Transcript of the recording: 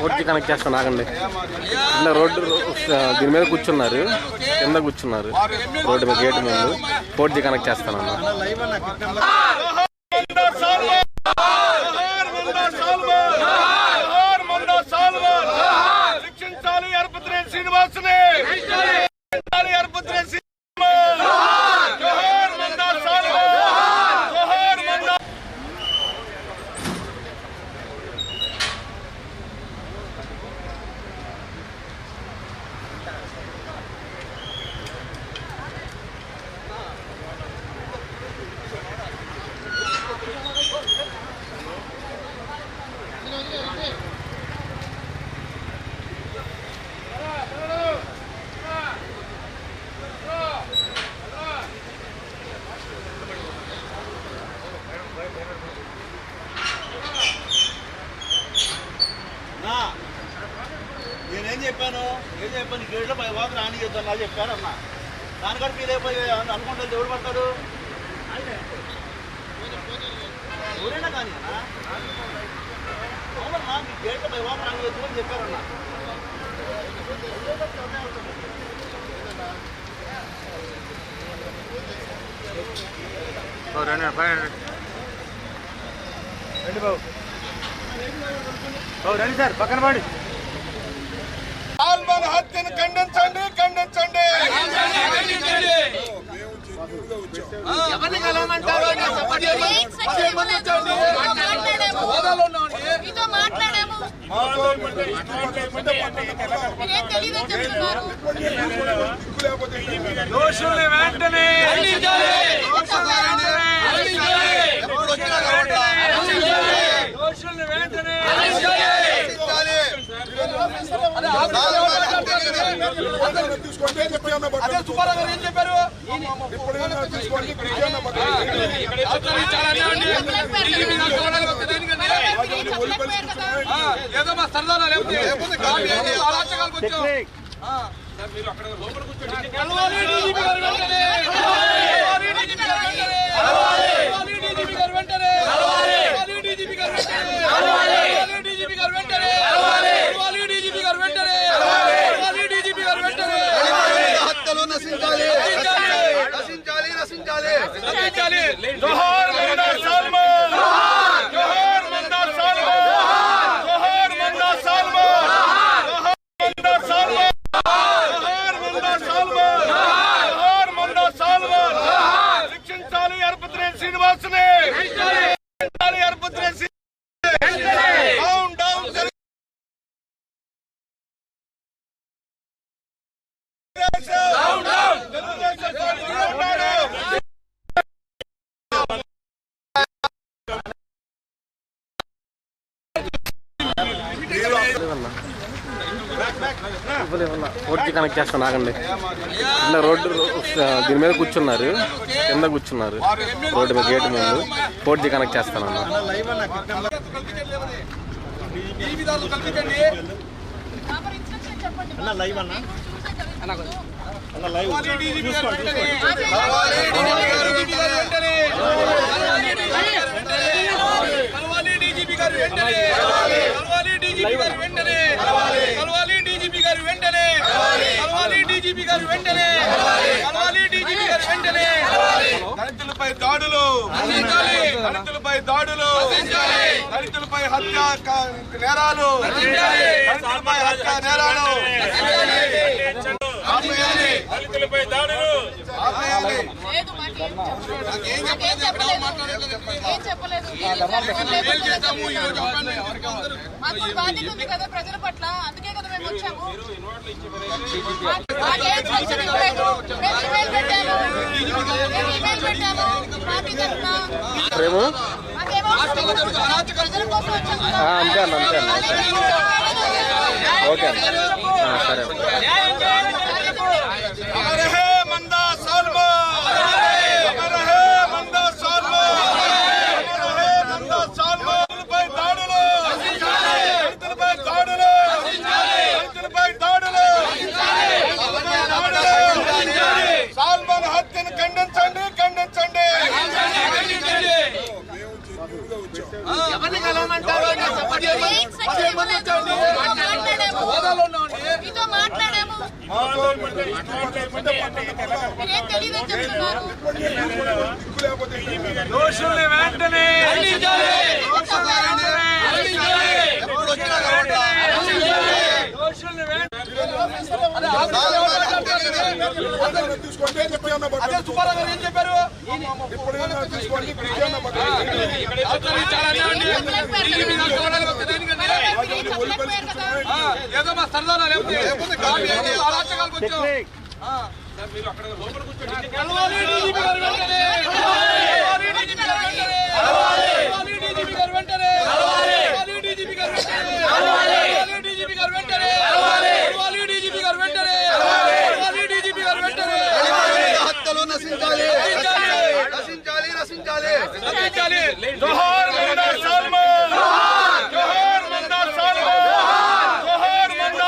రోడ్కి కనెక్ట్ చేస్తాను ఆగండి. రోడ్డు దీని మీద కూర్చున్నారు, కింద కూర్చున్నారు రోడ్డు మీద గేటు ముందు. 4G connect చేస్తానన్నా. నేనేం చెప్పాను గేట్లో పై వాకు రాని చేద్దాం చెప్పాను అన్న. దానికంటే ఫీల్ అయిపోయి అనుకుంటే ఎవడు పడతాడు? ఎవరైనా కానీ అన్న అవునన్నా, మీ గేట్లో పై వాకు రాని చేద్దాం అని చెప్పారన్నా. రండి బాబు, రండి సార్, పక్కన పడి. సాల్మన్ హత్యను ఖండించండి, ఖండించండి. ఎవరిని కలవమంటారు? దోషుల్ని వెంటనే సుబ్బారావు గారు ఏం చెప్పారు? ఏదో మా సరదాలు లేకపోతే అరాచకాలకు వచ్చాం. మీరు అక్కడ లోపల కూర్చోండి. జోహార్ మందా సల్మాన్, జోహార్ మందా సల్మాన్, జోహార్ మందా సల్మాన్, జోహార్ మందా సల్మాన్, జోహార్ మందా సల్మాన్. శిక్షించాలి అర్పత్రేని శ్రీనివాసుని, శిక్షించాలి అర్పత్రేని డౌన్ డౌన్ రోడ్కి కనెక్ట్ చేస్తాను ఆగండి. రోడ్డు దీని మీద కూర్చున్నారు, కింద కూర్చున్నారు రోడ్డు మీద గేటు ముందు. 4G కనెక్ట్ చేస్తానన్నా. లైవ్ అన్న లైవ్ దళితులపై దాడులు, దళితులపై దాడులు, దళితులపై హత్య నేరాలు, దళితులపై హత్య నేరాలు దళితులపై దాడులు ఆపేయాలి. ప్రజల పట్ల అందుకే కదా మేము వచ్చాము. అంతే అన్న, అంతే అన్న. ఓకే అన్న, సరే. మందా సల్మాన్, మందా సల్మాన్, మందా సల్మాన్ పై దాడులు, దళితులపై దాడులు, దళితులపై దాడులు, సల్మాన్ హత్యను ఖండించండి, ఖండించండి. ఎవరిని చేయమంటారు? హోదాలో ఉన్నామండి. మీతో మాట్లాడాము. మీరేం తెలియదని చెప్తున్నారు. దోషుల్ని వెంటనే అదే సుబ్బారావు గారు ఏం చెప్పారు? ఏదో మా సరదానా లేకపోతే అరాచకాలకు వచ్చాం. మీరు అక్కడ లోపల కూర్చోండి.